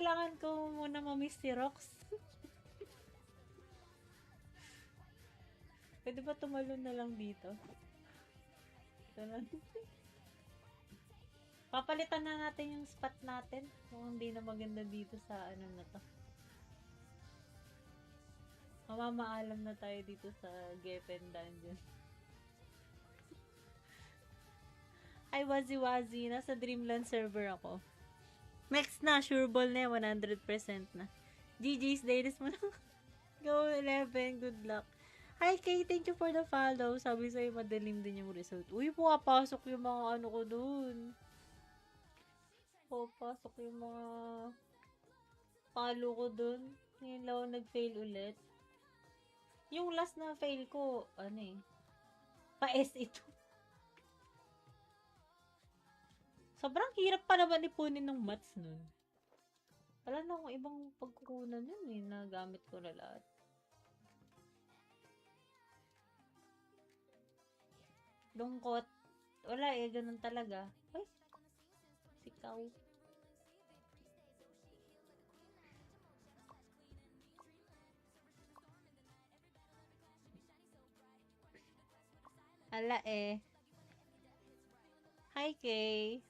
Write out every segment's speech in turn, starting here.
kailangan ko muna mamiss si Rox. Pwede ba tumalon na lang dito? Ito na. Papalitan na natin yung spot natin kung hindi na maganda dito sa ano na to. Mamamaalam na tayo dito sa Geffen Dungeon. Hi, Wazi Wazi. Nasa Dreamland server ako. Next na, sure ball na 100% na. GG's, ladies mo na. Go 11, good luck. Hi, Kay, thank you for the follow. Sabi sa'yo, madalim din yung result. Uy, pumapasok yung mga ano ko dun. Pumapasok yung mga follow ko dun. Ngayon lang ako nag-fail ulit. Yung last na fail ko, ano eh, pa-S ito. Sobrang hirap pa naman ipunin ng maths nun. Wala na akong ibang pagkukunan yun eh, nagamit ko na lahat. Lungkot. Wala eh, ganun talaga. Ay, sikaw. Hala eh. Hi, Kay.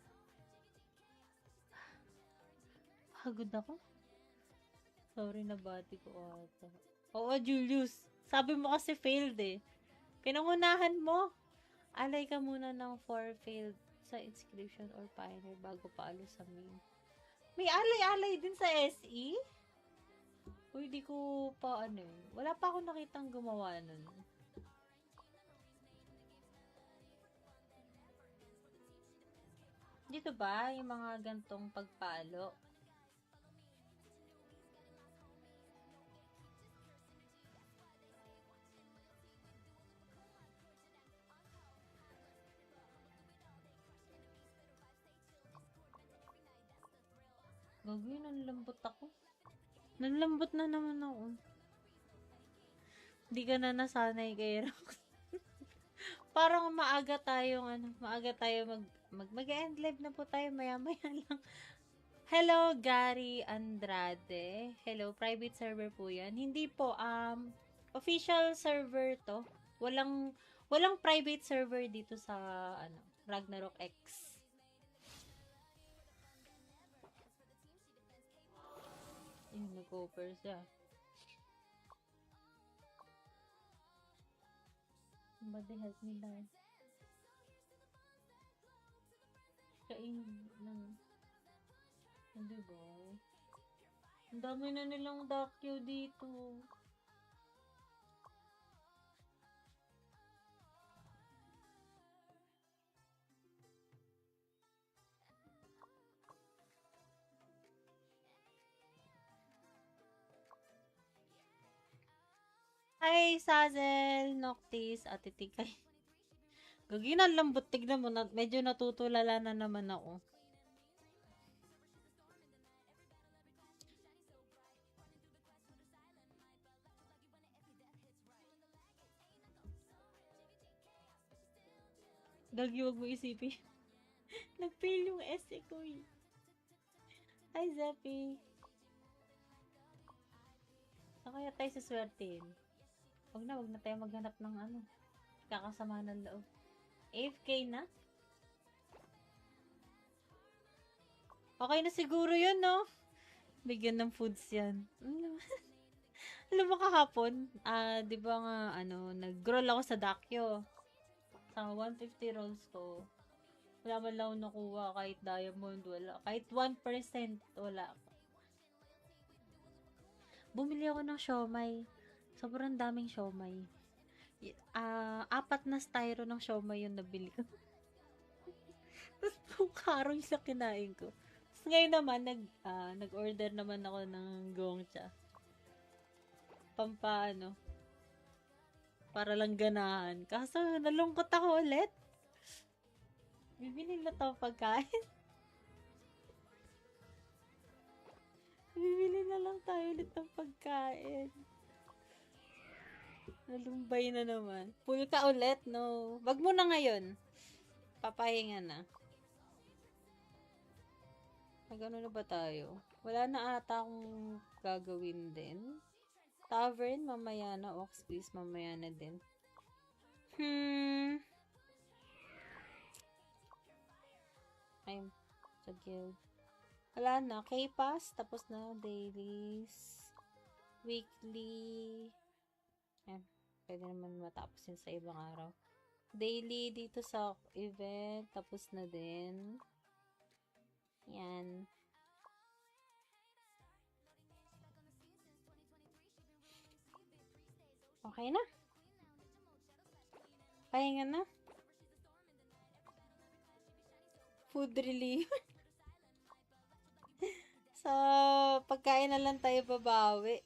Pagod ako. Sorry, nabati ko ata. Oo, Julius. Sabi mo kasi failed eh. Pinangunahan mo. Alay ka muna ng 4 failed sa inscription or pioneer bago paalo sa main. May alay-alay din sa SE? Uy, di ko pa ano eh. Wala pa ako nakitang gumawa nun. Dito ba yung mga gantong pagpalo? Gagawin, nanlambot ako. Nanlambot na naman ako. Hindi ka na nasanay kay Rox. Parang maaga tayong mag-end live na po tayo maya-maya lang. Hello, Gary Andrade. Hello, private server po yan. Hindi po, official server to. Walang private server dito sa, Ragnarok X. Yun, nag-offer siya. Somebody help me lang. Kain lang. Hindi ba? Ang dami na nilang dakyo dito. Hi, Sazel, Noctis, at Titikay. Gagi na lambot, tignan mo, medyo natutulala na naman ako. Gagi, wag mo isipin. Nag-fail yung essay ko eh. Hi, Zeppy. Saan kaya tayo suswertein? Wag na tayo maghanap ng kakasama ng loob. AFK na? Okay na siguro yun, no? Bigyan ng foods yan. Alam mo kahapon, di ba nga, nag-roll ako sa Dakyo. Sa 150 rolls ko. Wala man lang nakuha, kahit diamond, wala. Kahit 1%, wala. Bumili ako ng siomay. Sobrang daming siomay. 4 na styro ng siomay yung nabili ko. Tapos pong karong sa kinain ko. Tapos ngayon naman, nag-order naman ako ng gongcha. Para lang ganahan. Kaso, nalungkot ako ulit. Bibili na to pagkain. Bibili na lang tayo ulit ng pagkain. Nalumbay na naman. Full ka ulit, no? Wag mo na ngayon. Papahinga na. Nag-ano na ba tayo? Wala na ata akong gagawin din. Tavern, mamaya na. Ox quiz, mamaya na din. Ay, sa guild. Wala na. K-Pass, tapos na. Dailies. Weekly. Ayan. Pwede naman matapos yun sa ibang araw. Daily dito sa event. Tapos na din. Yan. Okay na. Pahinga na. Food relief. So, pagkain na lang tayo babawi.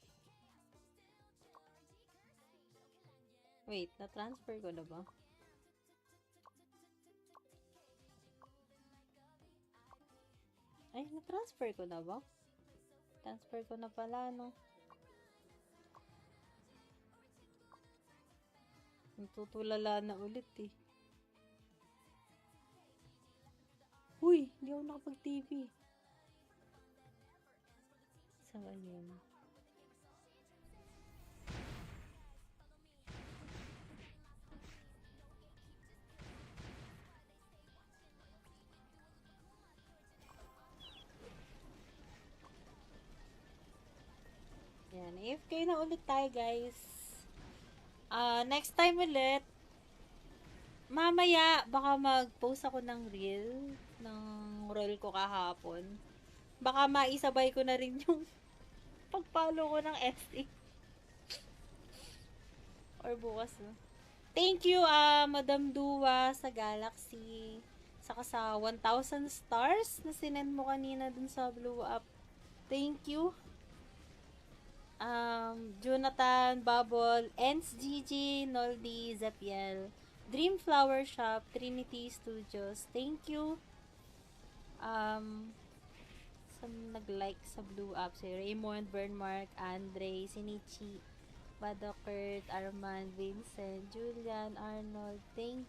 Wait, na-transfer ko na ba? Ay, na-transfer ko na ba? Transfer ko na pala, no? Natutulala na ulit, eh. Uy, hindi ako nakapag-TV. Saan ba yun? Yan, AFK na ulit tayo, guys. Next time ulit, mamaya, baka mag-post ako ng reel ng roll ko kahapon. Baka maisabay ko na rin yung pag-follow ko ng SE. Or bukas, no? Thank you, Madam Dua sa Galaxy. Saka sa 1,000 stars na sinend mo kanina dun sa Blue Up. Thank you. Jonathan, Bubble, Ents GG, Noldy, Zapiel, Dream Flower Shop, Trinity Studios. Thank you. Sa nag-like sa Blue Up, si Raymond, Bernmark, Andre, Sinichi, Badokert, Armand, Vincent, Julian, Arnold. Thank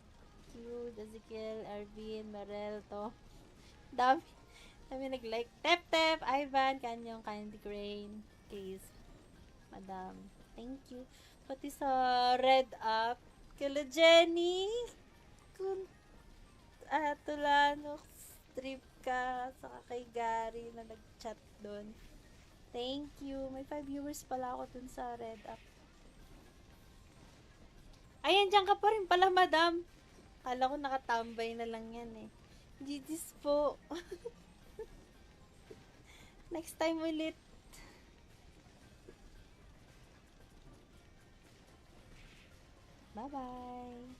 you. Ezekiel, Arvin, Marel, to. Dami nag-like. Tep, Ivan, Kanyong, Candy Crane, Case, Madam. Thank you. Pati sa Red Up, kila Jenny, Tulanox, Tripka, saka kay Gary na nag-chat doon. Thank you. May 5 viewers pala ako dun sa Red Up. Ayan, dyan ka pa rin pala, Madam. Kala ko nakatambay na lang yan eh. GG's po. Next time ulit. Bye-bye.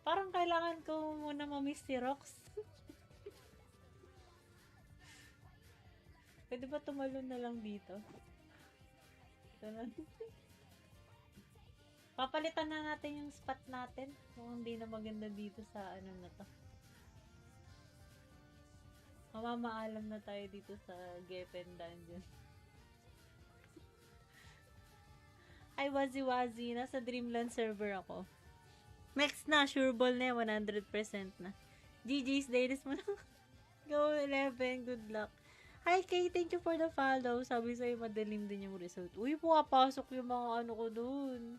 Parang kailangan ko muna ma-miss si Rox. Pwede ba tumalon na lang dito? Papalitan na natin yung spot natin kung hindi na maganda dito sa ano na to. Mamamaalam na tayo dito sa Gepen Dungeon. Ay, wazi-wazi. Nasa Dreamland server ako. Next na, sure ball na 100% na. GG's, dailies mo na. Go 11, good luck. Hi Kay, thank you for the follow. Sabi sa'yo, madalim din yung result. Uy, pumapasok yung mga ano ko dun.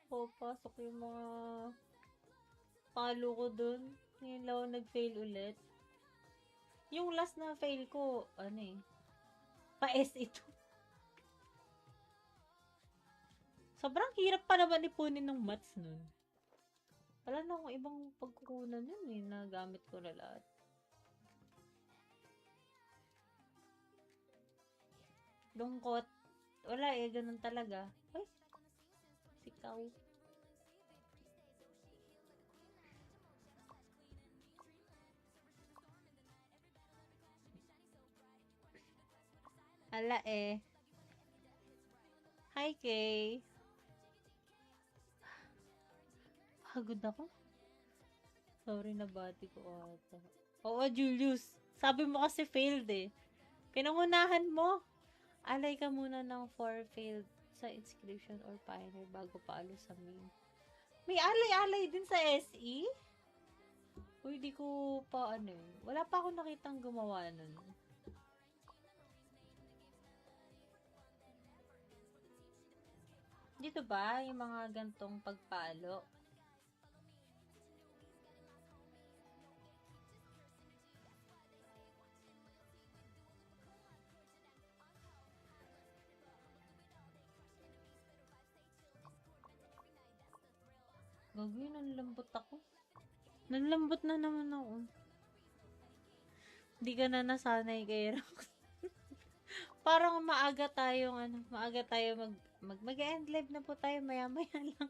Pumapasok yung mga follow ko dun. Ngayon lang ako nag-fail ulit. Yung last na fail ko, ano eh, pa-S ito. Sobrang hirap pa naman ipunin ng maths nun. Wala na akong ibang pagkukunan nun eh, nagamit ko na lahat. Lungkot. Wala eh, ganun talaga. Ay, sikaw. Ala eh. Hi, Kay. Pagod ako. Sorry, nabati ko ata. Oo, Julius. Sabi mo kasi failed eh. Pinangunahan mo. Alay ka muna ng 4 failed sa inscription or pioneer bago paalo sa main. May alay-alay din sa SE? Uy, di ko pa ano eh. Wala pa ako nakitang gumawa nun. Dito ba yung mga gantong pagpalo? Gagawin, nanlambot ako. Nanlambot na naman ako. Hindi ka na nasanay kay Rox. Parang maaga tayong maaga tayo mag-end live na po tayo maya-maya lang.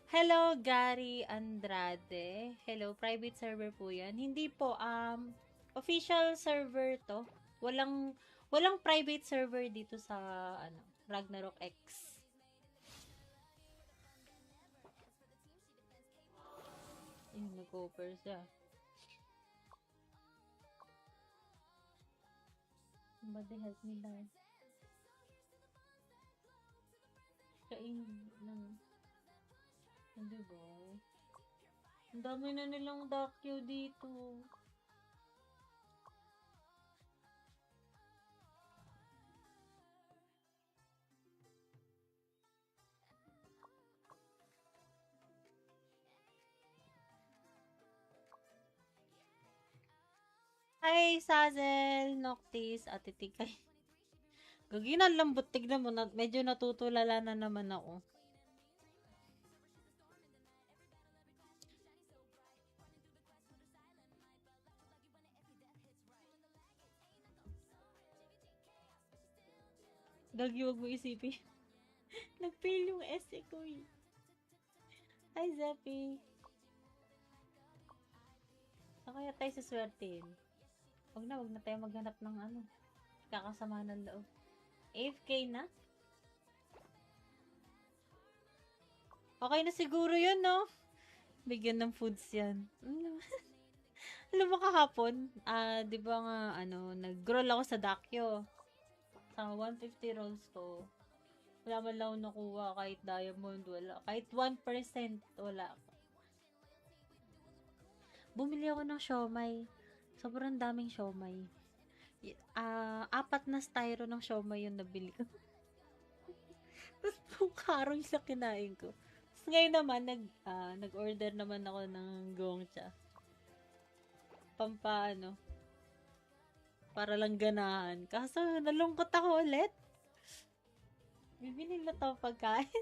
Hello, Gary Andrade. Hello, private server po yan. Hindi po, official server to. Walang private server dito sa, Ragnarok X. Ayun, nag-offer siya. Somebody help me now. Kain ng... Hindi ba? Ang dami na nilang dakyo dito. Hi, Sazel, Noctis, at Titikay. Gagina, lambot. Tignan mo, medyo natutulala na naman ako. Gagi, wag mo isipin. Nag-fail yung essay ko eh. Hi, Zeppy. Saan kaya tayo suswertein? Wag na tayo maghanap ng kakasama ng loob. AFK na? Okay na siguro yun, no? Bigyan ng foods yan. Alam mo kahapon, di ba nga, nag-roll ako sa Dakyo. Sa 150 rolls ko. Wala man lang nakuha, kahit diamond, wala. Kahit 1%, wala. Bumili ako ng siomay. Sobrang daming siomay. 4 na styro ng siomay yung nabili ko. Tapos pong karong sa kinain ko. Tapos ngayon naman, nag-order naman ako ng gongcha. Para lang ganahan. Kaso, nalungkot ako ulit. Bibili na to pagkain.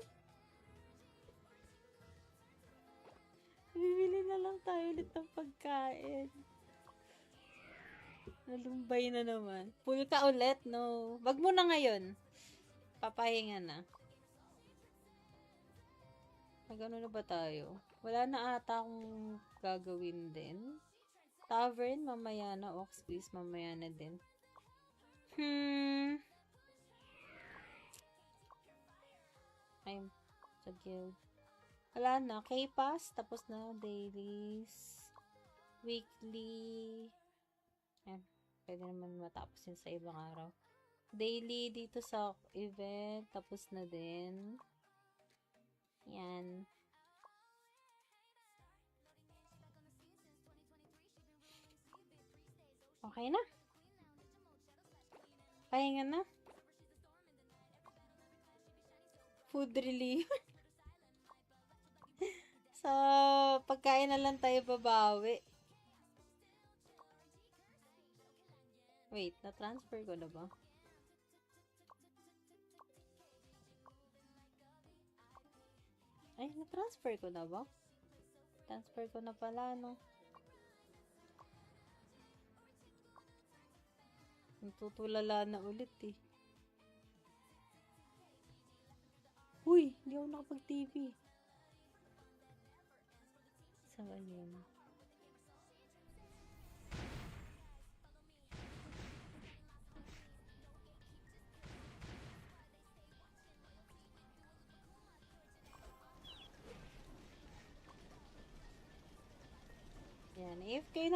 Bibili na lang tayo ulit ng pagkain. Nalumbay na naman. Full ka ulit, no? Wag mo na ngayon. Papahinga na. Magano na ba tayo? Wala na ata akong gagawin din. Tavern, mamaya na. Oxbis, mamaya na din. I'm sa guild. Wala na. K-Pass, tapos na. Dailies. Weekly. Ayan. Pwede naman matapos yun sa ibang araw. Daily dito sa event. Tapos na din. Yan. Okay na. Pahinga na. Food relief. So, pagkain na lang tayo babawi. Wait, na-transfer ko na ba? Ay, na-transfer ko na ba? Transfer ko na pala, no? Natutulala na ulit eh. Uy, hindi ako nakapag-TV. Saan yun?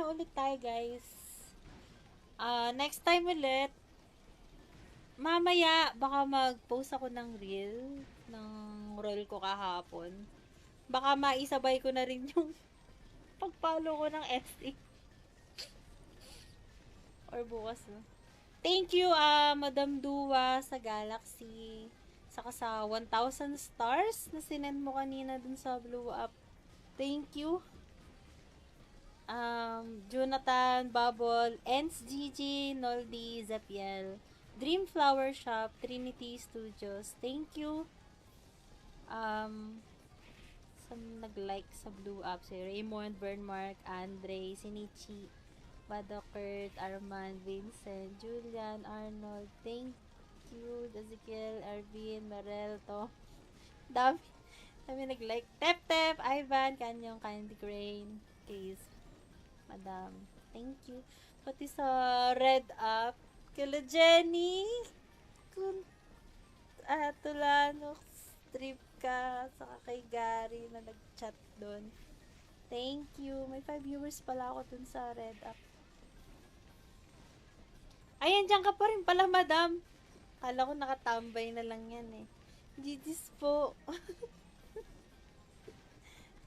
na ulit tayo, guys. Next time ulit, mamaya, baka mag-post ako ng reel ng roll ko kahapon. Baka maisabay ko na rin yung pag-follow ko ng SE. Or bukas na. Thank you, Madam Dua sa Galaxy. Saka sa 1,000 stars na sinend mo kanina dun sa Blue Up. Thank you. Jonathan, Bubble, Ents Gigi, Noldi, Zapiel, Dream Flower Shop, Trinity Studios. Thank you. Sa nag-like sa Blue Up, si Raymond, Bernmark, Andre, Sinichi, Badokert, Armand, Vincent, Julian, Arnold. Thank you. Ezekiel, Arvin, Marel, to. Dami nag-like. Tep, Ivan, Kanyong, Candy Crane, Case, Madam. Thank you. Pati sa Red Up, kila Jenny, Tulanox, Tripka, saka kay Gary na nag-chat doon. Thank you. May 5 viewers pala ako dun sa Red Up. Ayan, dyan ka pa rin pala, Madam. Kala ko nakatambay na lang yan eh. GG's po.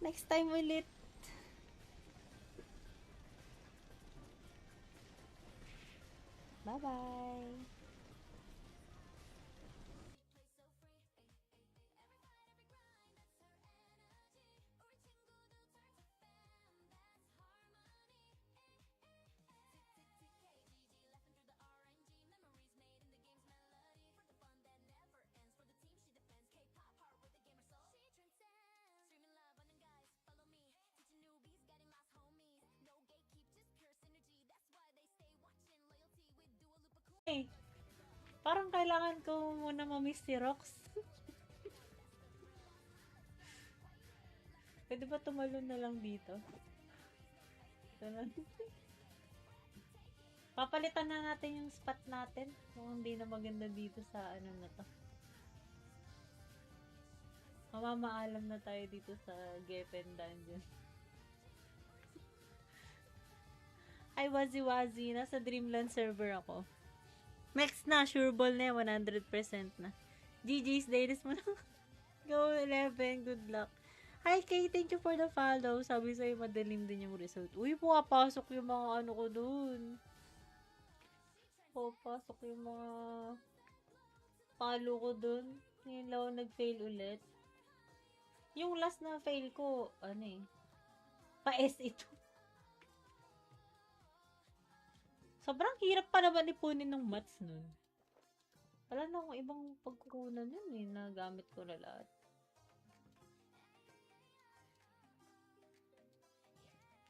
Next time ulit. Bye-bye. Eh, parang kailangan ko muna ma-miss si Rox. Pwede ba tumalon na lang dito? Papalitan na natin yung spot natin kung hindi na maganda dito sa ano na to. Mamamaalam na tayo dito sa Gepen Dungeon. Ay, wazi-wazi. Nasa Dreamland server ako. Next na, sure ball na 100% na. GG's, ladies mo na. Go 11, good luck. Hi Kay, thank you for the follow. Sabi sa'yo, madalim din yung result. Uy, pumapasok yung mga ano ko dun. Pumapasok yung mga follow ko dun. Ngayon lang ako nag-fail ulit. Yung last na fail ko, ano eh, pa-SE2. Sobrang hirap pa naman ipunin ng maths nun. Wala na akong ibang pagkukunan nun eh, nagamit ko na lahat.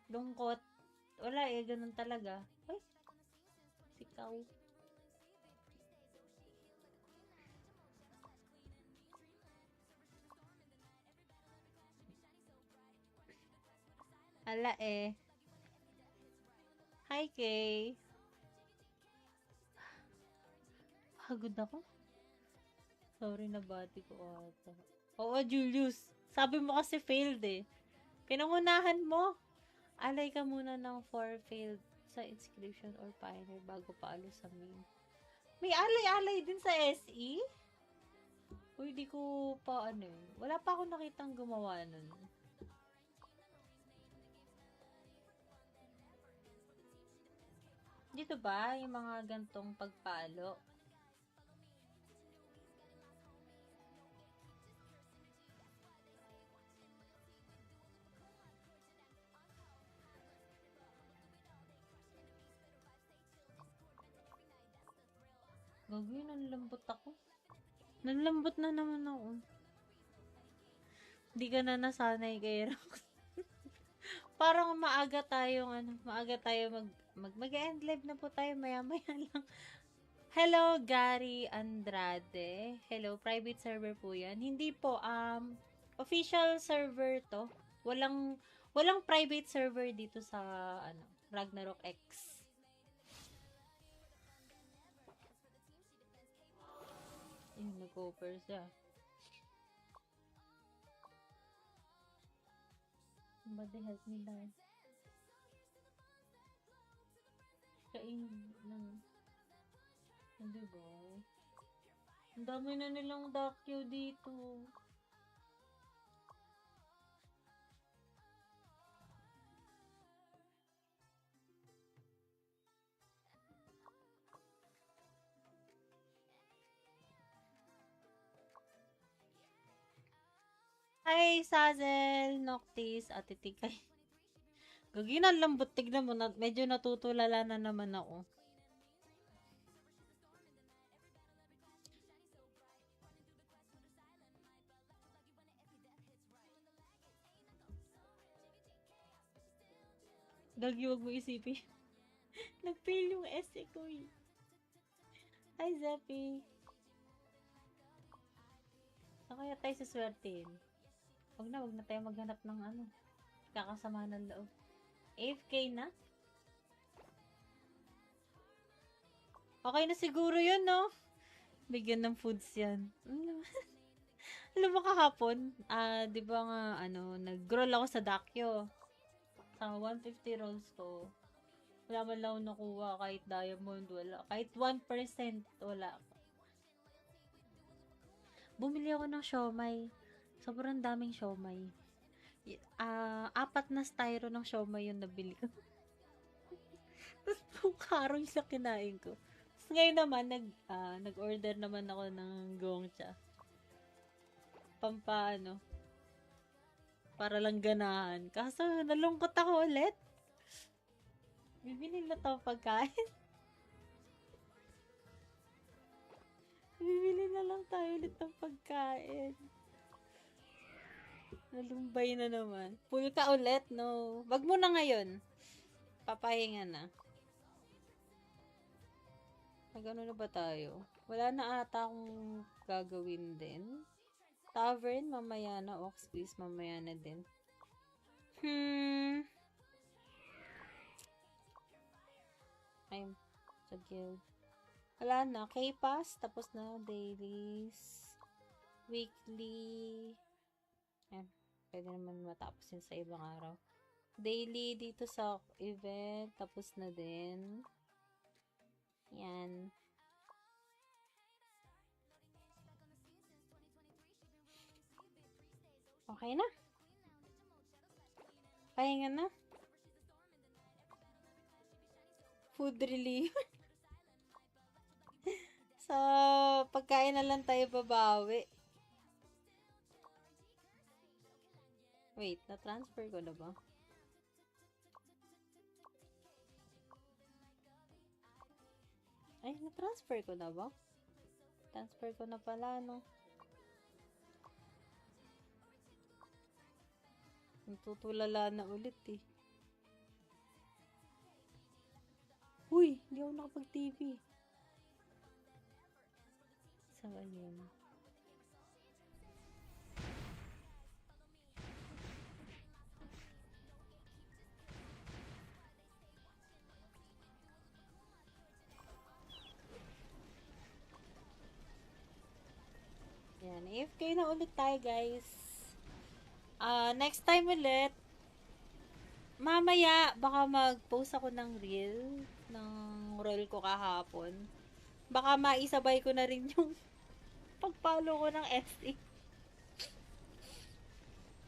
Lungkot. Wala eh, ganun talaga. Ay, sikaw. Ala eh. Hi Kay. Pagod ako. Sorry, nabati ko ata. Oo, Julius. Sabi mo kasi failed eh. Pinangunahan mo. Alay ka muna ng 4 failed sa inscription or pioneer bago paalo sa main. May alay-alay din sa SE? Uy, di ko pa ano eh. Wala pa ako nakitang gumawa nun. Dito ba yung mga gantong pagpalo? Gagawin, nanlambot ako. Nanlambot na naman ako. Hindi ka na nasanay kay Rox. Parang maaga tayo mag-end live na po tayo maya-maya lang. Hello, Gary Andrade. Hello, private server po yan. Hindi po, official server to. Walang private server dito sa, Ragnarok X. Ayun, nag-offer siya. Somebody help me, guys. Kain ng, hindi ba? Ang dami na nilang dakyo dito. Hi, Sazel, Noctis, Ate Tikay. Gagi na lambot, tignan mo, medyo natutulala na naman ako. Gagi, wag mo isipin. Nag-fail yung essay ko eh. Hi, Zeppy. Saan kaya tayo suswertein? Wag na tayo maghanap ng ano. Kakasama ng loob. AFK na? Okay na siguro yun, no? Bigyan ng foods yan. Alam mo kahapon, di ba nga, nag-roll ako sa Dakyo. Sa 150 rolls ko. Wala man lang ako nakuha kahit diamond, wala. Kahit 1%, wala. Bumili ako ng siomay. Sobrang daming siomay. 4 na styro ng siomay yung nabili ko. Tapos yung karong sa kinain ko. Tapos ngayon naman, nag-order naman ako ng gongcha. Para lang ganahan. Kaso, nalungkot ako ulit. Bibili na to pagkain. Bibili na lang tayo ulit ng pagkain. Nalumbay na naman. Full ka ulit, no? Wag mo na ngayon. Papahinga na. Magano na ba tayo? Wala na ata akong gagawin din. Tavern, mamaya na. Oxbeast, mamaya na din. Ay, sa guild. Wala na. K-Pass, tapos na. Dailies. Weekly. Yan. Pwede naman matapos yun sa ibang araw. Daily dito sa event. Tapos na din. Yan. Okay na. Pahinga na. Food relief. So, pagkain na lang tayo babawi. Wait, na-transfer ko na ba? Ay, na-transfer ko na ba? Transfer ko na pala, no? Natutulala na ulit eh. Uy, hindi ako nakapag-TV. So, ayun. Yan, AFK na ulit tayo, guys. Next time ulit, mamaya, baka mag-post ako ng reel ng roll ko kahapon. Baka maisabay ko na rin yung pag-follow ko ng SE.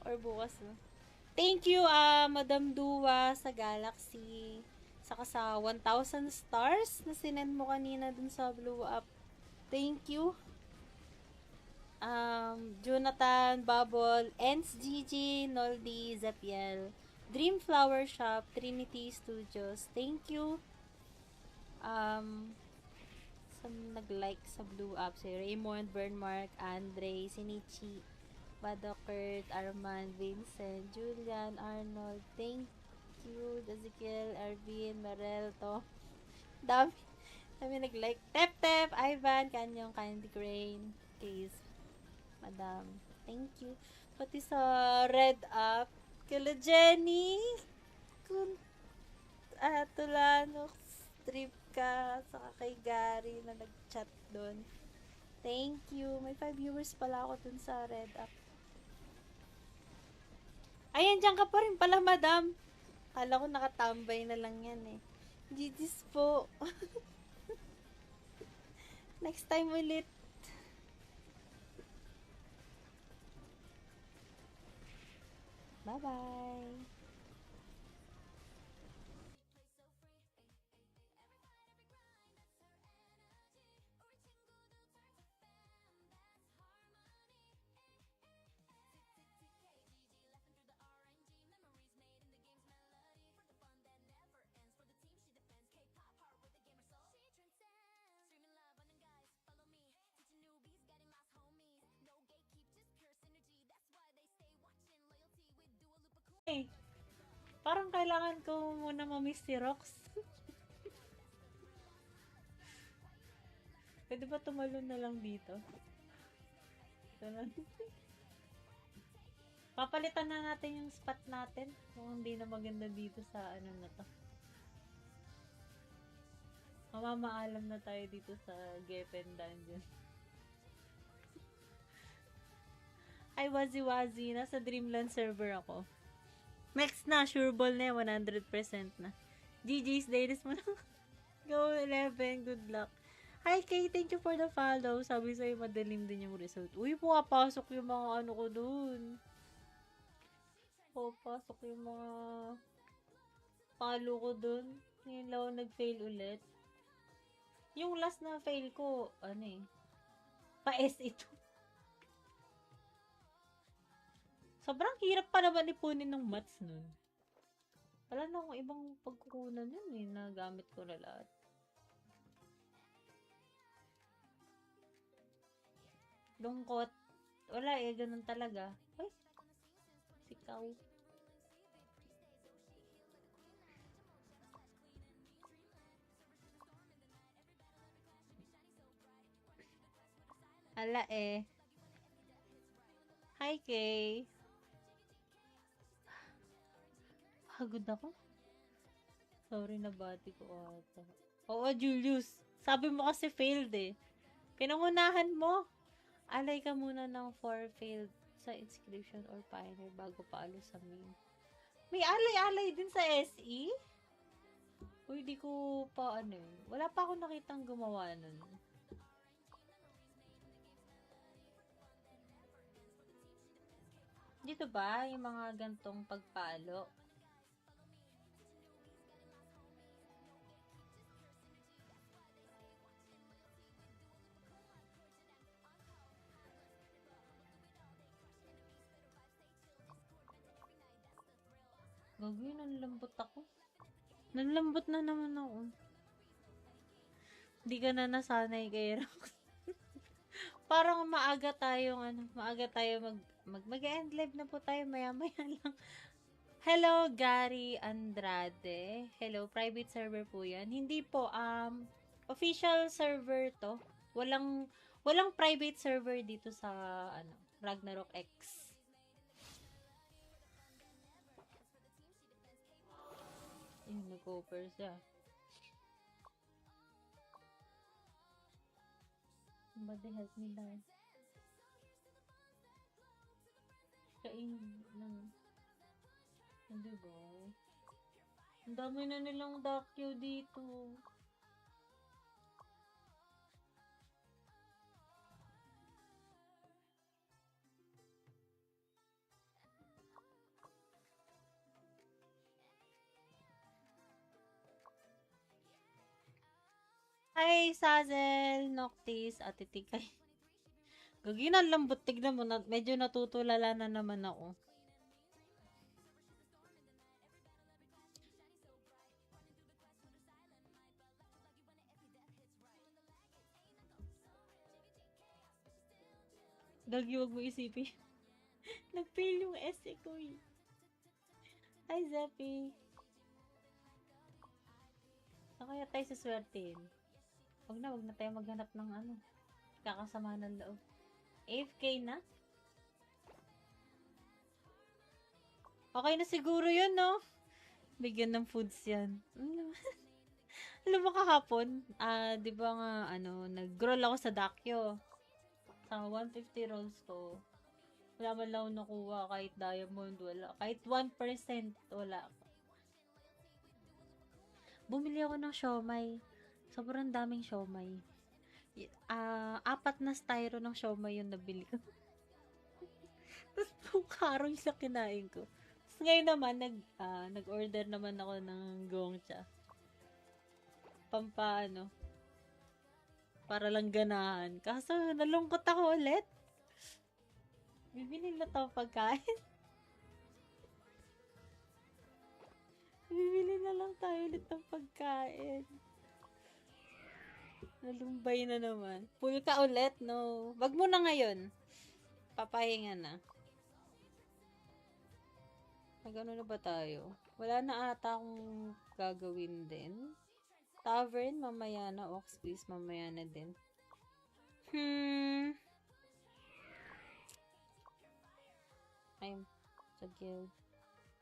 Or bukas, no? Thank you, Madam Dua sa Galaxy. Saka sa 1,000 stars na sinend mo kanina dun sa Blue Up. Thank you. Jonathan, Bubble, Ents GG, Noldy, Zapiel, Dream Flower Shop, Trinity Studios. Thank you. Sa nag-like sa Blue Up, si Raymond, Bernmark, Andre, Sinichi, Badokert, Arman, Vincent, Julian, Arnold. Thank you. Ezekiel, Arvin, Marel, to. Dami nag-like. Tep, Ivan, Kanyong, Candy Crane, Case, Madam. Thank you. Pati sa Red Up, kila Jenny, Tulano, Strip ka, saka kay Gary na nag-chat doon. Thank you. May 5 viewers pala ako dun sa Red Up. Ayan, dyan ka pa rin pala, Madam. Kala ko nakatambay na lang yan eh. GG's po. Next time ulit. Bye-bye. Hey, parang kailangan ko muna ma-miss si Rox. Pwede ba tumalon na lang dito? Papalitan na natin yung spot natin kung hindi na maganda dito sa ano na to. Mamamaalam na tayo dito sa Gepen Dungeon. Ay, wazi-wazi. Nasa Dreamland server ako. Next na, sure ball na 100% na. GG's, ladies mo na. Go 11, good luck. Hi Kay, thank you for the follow. Sabi sa'yo, madalim din yung result. Uy, pumapasok yung mga ano ko dun. Pumapasok yung mga follow ko dun. Ngayon lang ako nag-fail ulit. Yung last na fail ko, ano eh, pa-SE2. Sobrang hirap pa naman ipunin ng maths nun. Wala na akong ibang pagkukunan yun eh, nagamit ko na lahat. Lungkot. Wala eh, ganun talaga. Ay, sikaw. Ala eh. Hi Kay. Pagod ako. Sorry, nabati ko ata. Oo, Julius. Sabi mo kasi failed eh. Pinangunahan mo. Alay ka muna ng 4 failed sa inscription or pioneer bago paalo sa main. May alay-alay din sa SE? Uy, di ko pa ano eh. Wala pa ako nakitang gumawa nun. Dito ba yung mga gantong pagpalo? Gagawin, nanlambot ako. Nanlambot na naman ako. Hindi ka na nasanay kay Rox. Parang maaga tayo mag-end live na po tayo maya-maya lang. Hello, Gary Andrade. Hello, private server po yan. Hindi po, official server to. Walang private server dito sa, Ragnarok X. Yung nag-offer siya. Somebody help me now. Kain ng... Hindi ba? Ang dami na nilang docu dito. Hi, Sazel, Noctis, Ate Tikay. Gagina, lambot. Tignan mo, medyo natutulala na naman ako. Gagi, wag mo isipin. Nag-fail yung essay ko eh. Hi, Zeppy. Saan kaya tayo suswertein? Wag na tayo maghanap ng kakasama ng loob. AFK na? Okay na siguro yun, no? Bigyan ng foods yan. Alam mo kahapon, di ba nga, nag-roll ako sa Dakyo. Sa 150 rolls ko. Wala man lang nakuha kahit diamond, wala. Kahit 1%, wala. Bumili ako ng siomai. Sobrang daming siomai. 4 na styro ng siomai yung nabili ko. Tapos buong araw yung kinain ko. Tapos ngayon naman, nag-order naman ako ng gongcha. Pampaano, para lang ganahan. Kaso, nalungkot ako ulit. Bibili na to pagkain. Bibili na lang tayo ulit ng pagkain. Nalumbay na naman. Full ka ulit, no? Wag mo na ngayon. Papahinga na. Magano na ba tayo? Wala na ata akong gagawin din. Tavern, mamaya na. Oxbase, mamaya na din. I'm sa guild.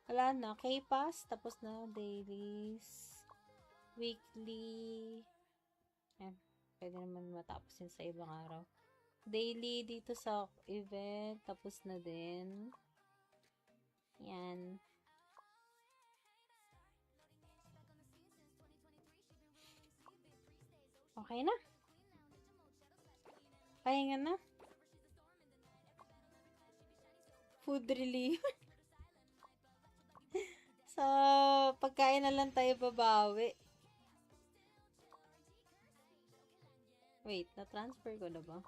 Wala na. K-Pass, tapos na. Dailies. Weekly. Ayan. Pwede naman matapos yun sa ibang araw. Daily dito sa event. Tapos na din. Yan. Okay na. Pahinga na. Food relief. So, pagkain na lang tayo babawi. Wait, na-transfer ko na ba?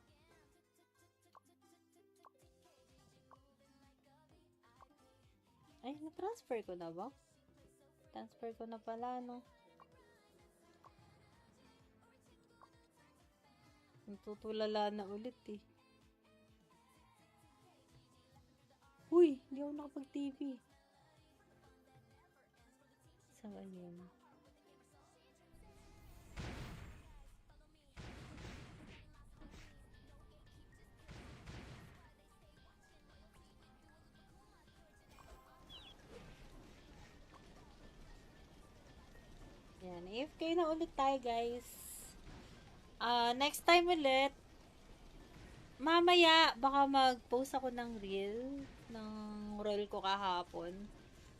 Ay, na-transfer ko na ba? Transfer ko na pala, no? Natutulala na ulit, eh. Uy, hindi ako nakapag-TV. So, ayun. Yan, AFK na ulit tayo, guys. Next time ulit, mamaya, baka mag-post ako ng reel ng roll ko kahapon.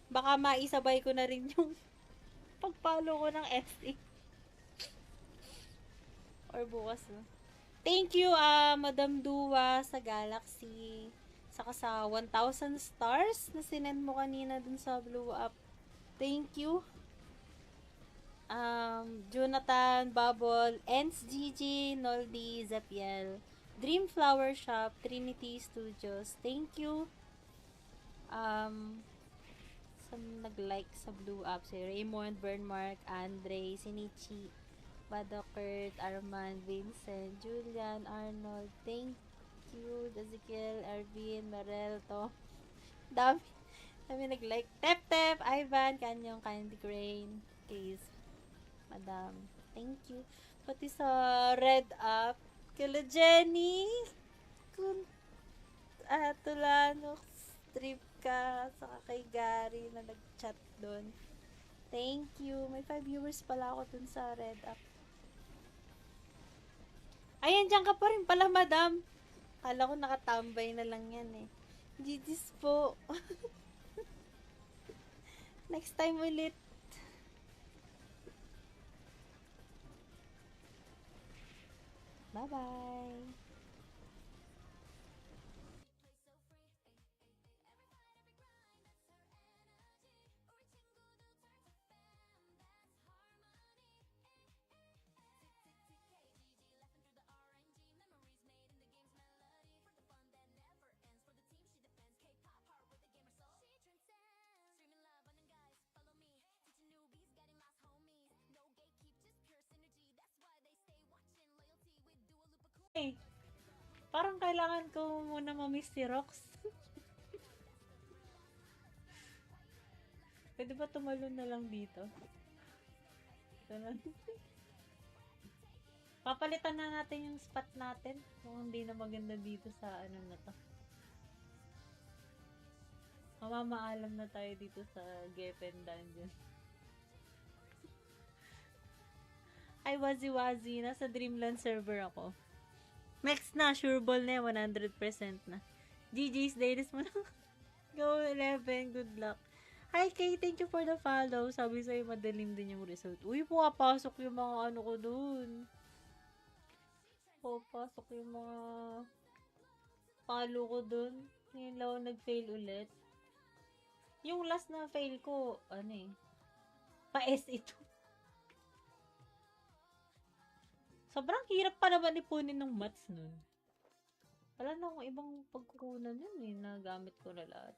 Baka maisabay ko na rin yung pag-follow ko ng SE. Or bukas, no? Thank you, Madam Dua sa Galaxy. Saka sa 1,000 stars na sinend mo kanina dun sa Blue Up. Thank you. Jonathan, Bubble, Ents GG, Noldy, Zapiel, Dream Flower Shop, Trinity Studios. Thank you. Sa nag-like sa Blue Up, si Raymond, Bernmark, Andre, Sinichi, Badokert, Armand, Vincent, Julian, Arnold. Thank you. Ezekiel, Ervin, Marel, to. Dami nag-like. Tep, Ivan, Kanyong, Candy Grain, Case, Madam. Thank you. Pati sa Red Up, kila Jenny, Tulano, Strip ka, saka kay Gary na nag-chat doon. Thank you. May 5 viewers pala ako dun sa Red Up. Ayan, dyan ka pa rin pala, Madam. Kala ko nakatambay na lang yan eh. GG's po. Next time ulit. Bye-bye. Hey, parang kailangan ko muna ma-miss si Rox. Pwede ba tumalon na lang dito? Papalitan na natin yung spot natin kung hindi na maganda dito sa ano na to. Mamamaalam na tayo dito sa Geffen Dungeon. Ay, wazi-wazi. Nasa Dreamland server ako. Next na, sure ball na 100% na. GG's, dailies mo na. Go 11, good luck. Hi Kay, thank you for the follow. Sabi sa'yo, madaling din yung result. Uy, pumapasok yung mga ano ko dun. Pumapasok yung mga follow ko dun. Ngayon lang ako nag-fail ulit. Yung last na fail ko, ano eh, pa-S ito. Sobrang hirap pa naman ipunin ng maths nun. Wala na akong ibang pagkukunan yun eh, nagamit ko na lahat.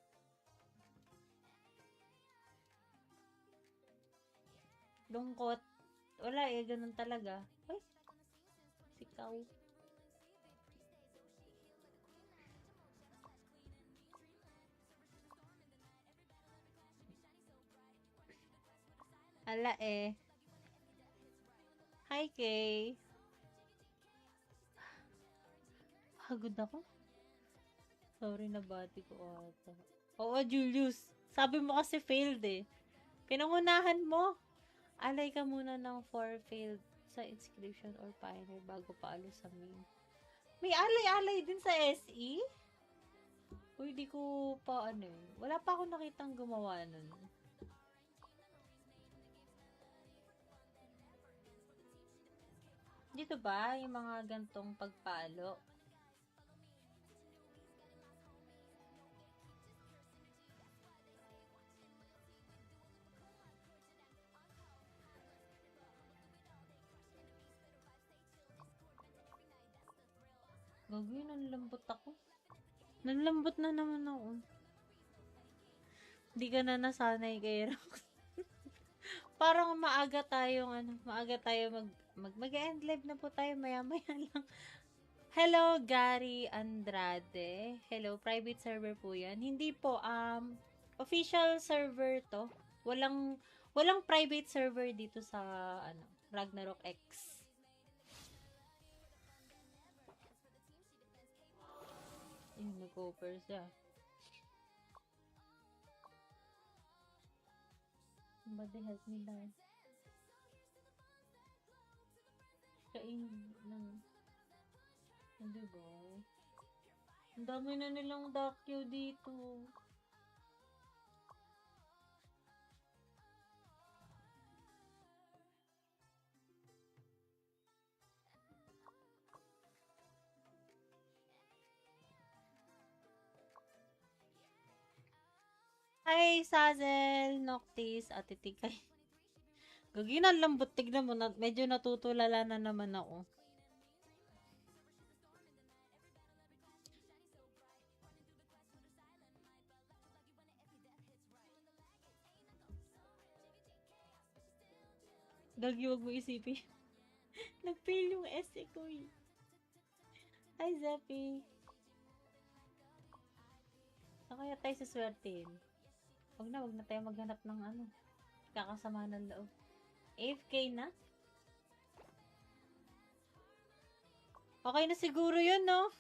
Lungkot. Wala eh, ganun talaga. Ay, sikaw. Ala eh. Hi Kay. Pagod ako. Sorry, nabati ko ata. Oo, Julius. Sabi mo kasi failed eh. Pinangunahan mo. Alay ka muna ng 4 failed sa inscription or pioneer bago paalo sa main. May alay-alay din sa SE? Uy, di ko pa ano eh. Wala pa ako nakitang gumawa nun. Dito ba yung mga gantong pagpalo? Gagawin, nanlambot ako. Nanlambot na naman ako. Hindi ka na nasanay kay Rox. Parang maaga tayong maaga tayo mag-end live na po tayo maya-maya lang. Hello, Gary Andrade. Hello, private server po yan. Hindi po, official server to. Walang private server dito sa, Ragnarok X. Yung nag-offer siya. Somebody help me lang. Kain ng... Hindi ba? Ang dami na nilang dakyo dito. Hi, Sazel, Noctis, Ate Tikay. Gagi na lambot, tignan mo, medyo natutulala na naman ako. Gagi, wag mo isipin. Nag-fail yung essay ko eh. Hi, Zeppy. Saan kaya tayo suswertein? Wag na tayo maghanap ng kakasama ng loob. AFK na? Okay na siguro yun, no?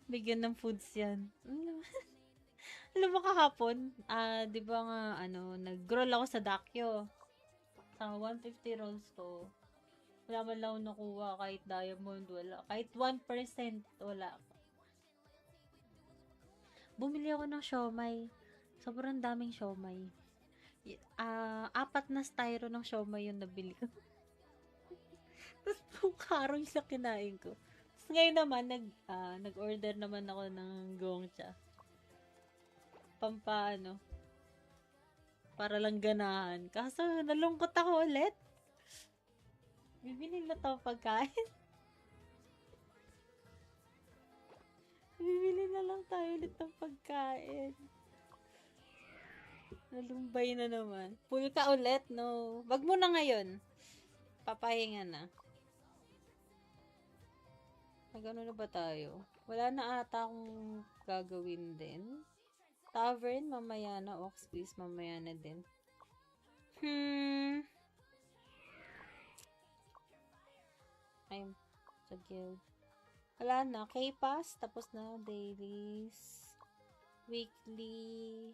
Bigyan ng foods yan. Alam mo kahapon, di ba nga, nag-roll ako sa Dakyo. Sa 150 rolls ko. Wala man lang ako nakuha kahit diamond, wala. Kahit 1%, wala. Bumili ako ng siomay. Sobrang daming siomay. 4 na styro ng siomay yung nabili ko. Tapos yung karong sa kinain ko. Tapos ngayon naman, nag-order naman ako ng gongcha. Para lang ganahan. Kaso, nalungkot ako ulit. Bibili na to pagkain. Bibili na lang tayo ulit ng pagkain. Nalumbay na naman. Full ka ulit, no? Wag mo na ngayon. Papahinga na. Magano na ba tayo? Wala na ata akong gagawin din. Tavern, mamaya na. Oxbase, mamaya na din. I'm sa guild. Wala na. K-Pass, tapos na. Dailies. Weekly.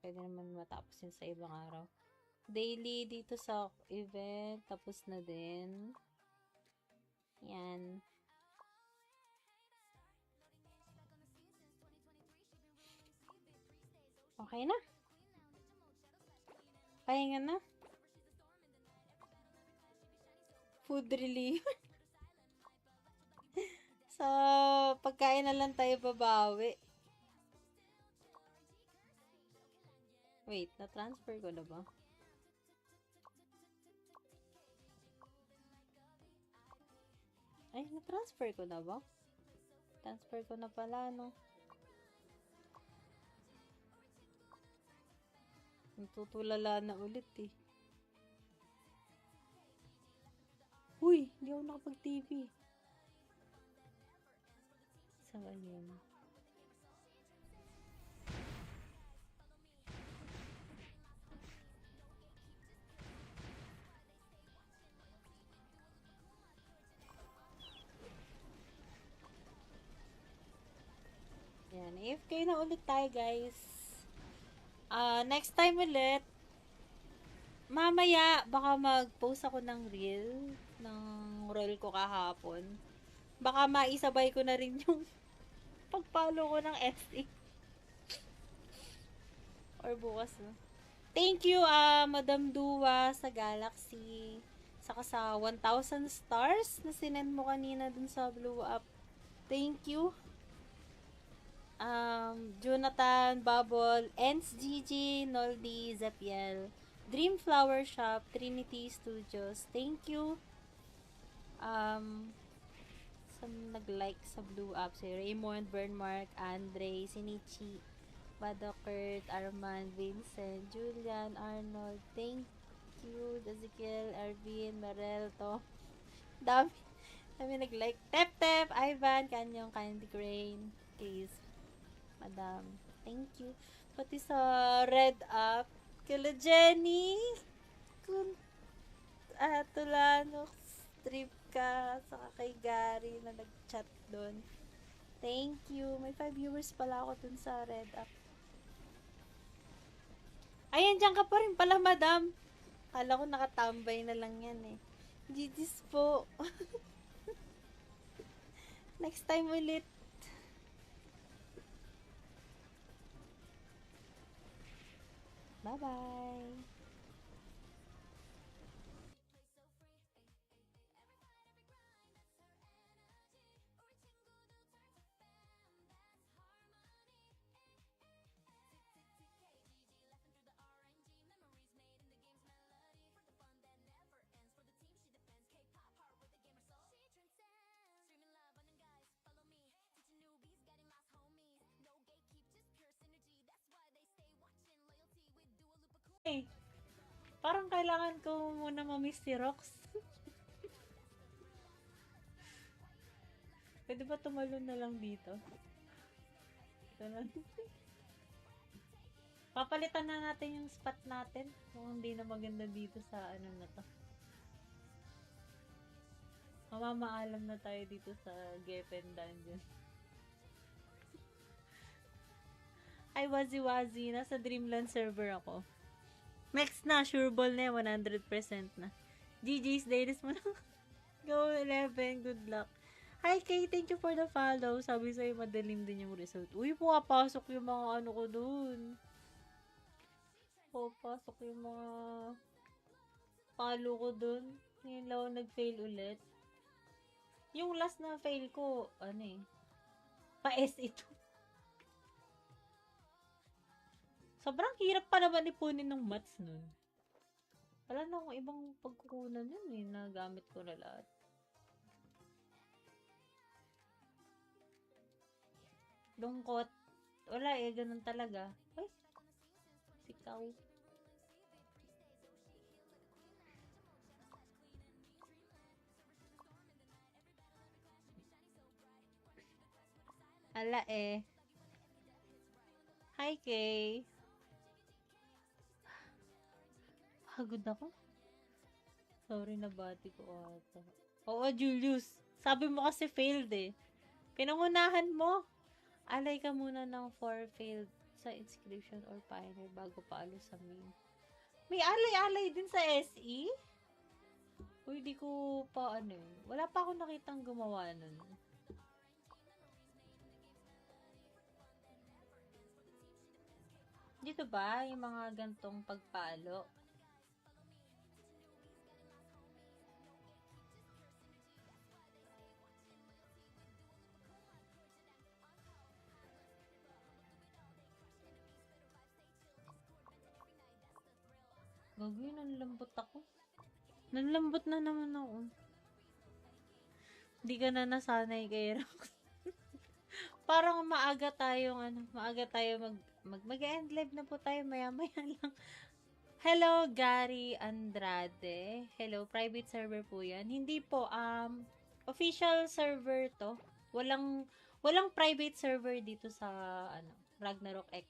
Pwede naman matapos yun sa ibang araw. Daily dito sa event. Tapos na din. Yan. Okay na. Pahinga na. Food relief. So, pagkain na lang tayo babawi. Wait, na-transfer ko na ba? Ay, na-transfer ko na ba? Transfer ko na pala, no? Natutulala na ulit eh. Uy, hindi ako nakapag-TV. So, ayun. Yan, AFK na ulit tayo, guys. Next time ulit, mamaya, baka mag-post ako ng reel, ng role ko kahapon. Baka maisabay ko na rin yung pag-follow ko ng SE. Or bukas, no? Thank you, Madam Dua sa Galaxy. Saka sa 1,000 stars na sinend mo kanina dun sa Blue Up. Thank you. Jonathan, Bubble, Ents GG, Noldy, Zapiel, Dream Flower Shop, Trinity Studios. Thank you. Sa nag-like sa Blue Up, si Raymond, Bernmark, Andre, Sinichi, Badokert, Armand, Vincent, Julian, Arnold. Thank you. Ezekiel, Ervin, Marel, to. Dami nag-like. Tep, Ivan, Kanyong, Candy Grain, Case, Madam. Thank you. Pati sa Red Up, kila Jenny, Tulano, Strip ka, saka kay Gary na nag-chat doon. Thank you. May 5 viewers pala ako dun sa Red Up. Ayan, dyan ka pa rin pala, Madam. Kala ko nakatambay na lang yan eh. GG's po. Next time ulit. Bye-bye. Hey, parang kailangan ko muna ma-miss si Rox. Pwede ba tumalon na lang dito? Ito na. Papalitan na natin yung spot natin kung hindi na maganda dito sa ano na to. Mamamaalam na tayo dito sa Gepen Dungeon. Ay, wazi-wazi. Nasa Dreamland server ako. Next na, sure ball na 100% na. GG's, ladies mo na. Go 11, good luck. Hi Kay, thank you for the follow. Sabi sa'yo, madalim din yung result. Uy, pumapasok yung mga ano ko dun. Pumapasok yung mga follow ko dun. Ngayon lang ako nag-fail ulit. Yung last na fail ko, ano eh, pa-SE ito. Sobrang hirap pa naman ipunin ng maths nun. Wala na akong ibang pagkukunan nun eh. Nagamit ko na lahat. Lungkot. Wala eh. Ganun talaga. Ay. Sikaw. Ala eh. Hi Kay. Pagod ako. Sorry, nabati ko ata. Oo, Julius. Sabi mo kasi failed eh. Pinangunahan mo. Alay ka muna ng 4 failed sa inscription or pioneer bago paalo sa main. May alay-alay din sa SE? Uy, di ko pa ano eh. Wala pa ako nakitang gumawa nun. Dito ba yung mga gantong pagpalo? Gagawin, nanlambot ako. Nanlambot na naman ako. Hindi ka na nasanay kay Rox. Parang maaga tayong maaga tayo mag-end live na po tayo maya-maya lang. Hello, Gary Andrade. Hello, private server po yan. Hindi po, official server to. Walang private server dito sa, Ragnarok X.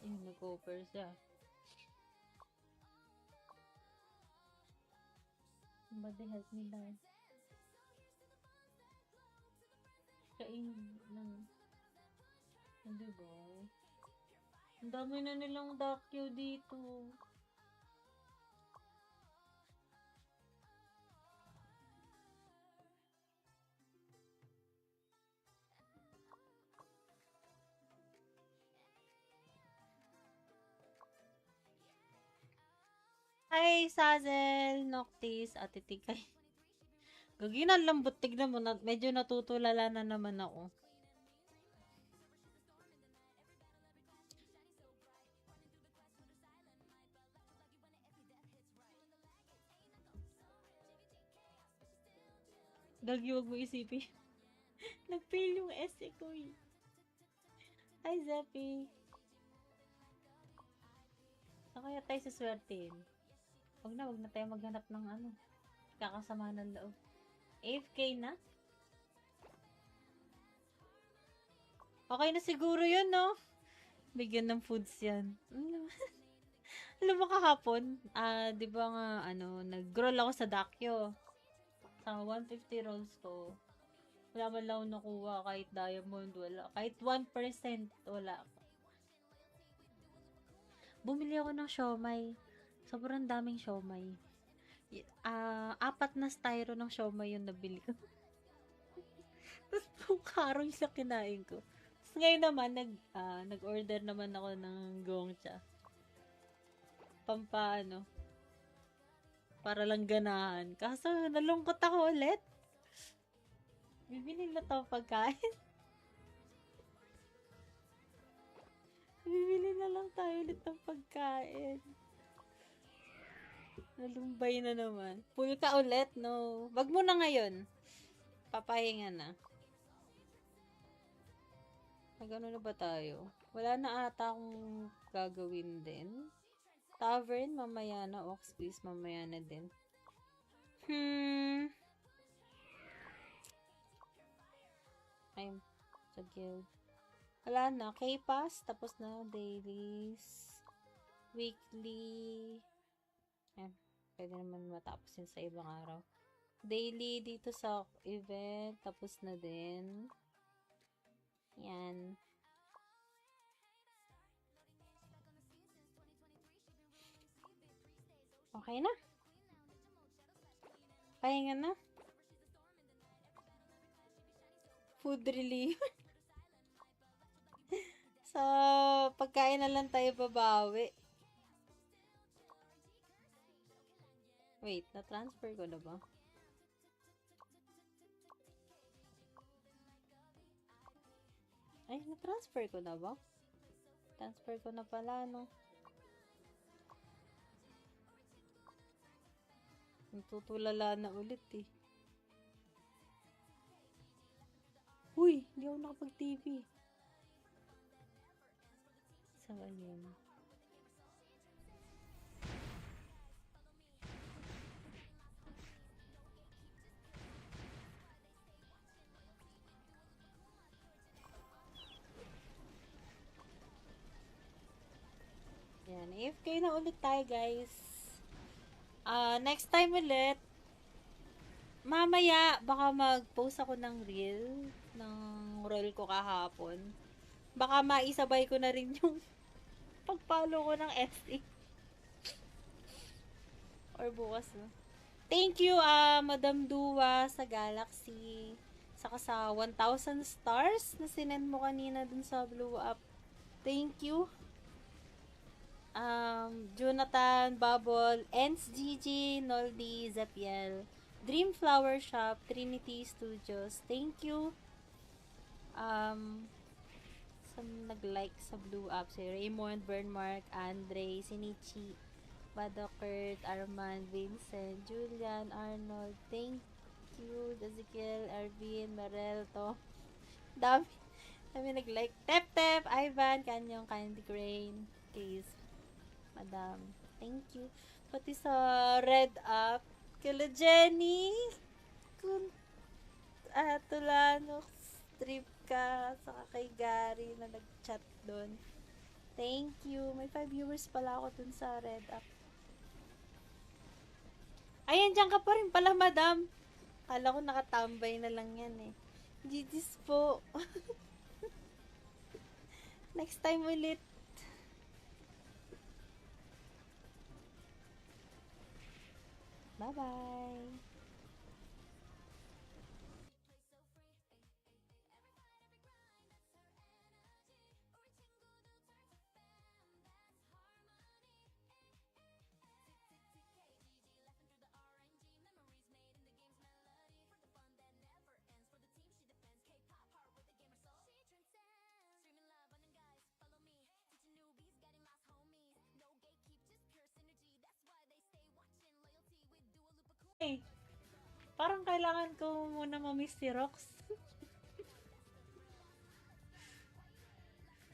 Yun, nag-offer siya. Somebody help me lang. Kain lang. Hindi ba? Ang dami na nilang dakyo dito. Hi, Sazel, Noctis, Ate Tikay. Gagi na lambot, tignan mo, medyo natutulala na naman ako. Gagi, wag mo isipin. Nag-fail yung essay ko eh. Hi, Zeppy. Saan kaya tayo suswertein? Wag na tayo maghanap ng kakasama ng loob. AFK na? Okay na siguro yun, no? Bigyan ng foods yan. Alam mo kahapon, di ba nga, nag-roll ako sa Dakyo. Sa 150 rolls ko. Wala man lang nakuha, kahit diamond, wala. Kahit 1%, wala. Bumili ako ng siomay. Sobrang daming siomay. 4 na styro ng siomay yung nabili ko. Tapos pong karong sa kinain ko. Tapos ngayon naman, nag-order naman ako ng gongcha. Para lang ganahan. Kaso, nalungkot ako ulit. Bibili na to pagkain. Bibili na lang tayo ulit ng pagkain. Nalumbay na naman. Full ka ulit, no? Wag mo na ngayon. Papahinga na. Magano na ba tayo? Wala na ata akong gagawin din. Tavern, mamaya na. Oxbase, mamaya na din. Ay, sa guild. Wala na. K-Pass, tapos na. Dailies. Weekly. Ayan. Pwede naman matapos yun sa ibang araw. Daily dito sa event. Tapos na din. Yan. Okay na. Pahinga na. Food relief. Sa pagkain na lang tayo babawi. Wait, na-transfer ko na ba? Ay, na-transfer ko na ba? Transfer ko na pala, no? Natutulala na ulit, eh. Uy, hindi ako nakapag-TV. Sa yun? Yan, AFK na ulit tayo, guys. Next time ulit, mamaya, baka mag-post ako ng reel ng roll ko kahapon. Baka maisabay ko na rin yung pag-follow ko ng SE. Or bukas, no? Thank you, Madam Dua sa Galaxy. Saka sa 1,000 stars na sinend mo kanina dun sa Blue Up. Thank you. Jonathan, Bubble, Ents GG, Noldy, Zapiel, Dream Flower Shop, Trinity Studios. Thank you. sa nag-like sa Blue App. Si Raymond, Bernmark, Andre, Sinichi, Badokert, Arman, Vincent, Julian, Arnold. Thank you. Ezekiel, Arvin, Marel, to. Dami. Dami nag-like. Tep Tep, Ivan, Kanyong, Candy Crane, Case, Madam. Thank you. Pati sa Red App, kila Jenny, kung Tulano, trip ka, saka kay Gary na nag-chat doon. Thank you. May 5 viewers pala ako dun sa Red App. Ayan, dyan ka pa rin pala, madam. Kala ko nakatambay na lang yan eh. GG's po. Next time ulit. Bye-bye. Hey, parang kailangan ko muna ma-miss si Rox.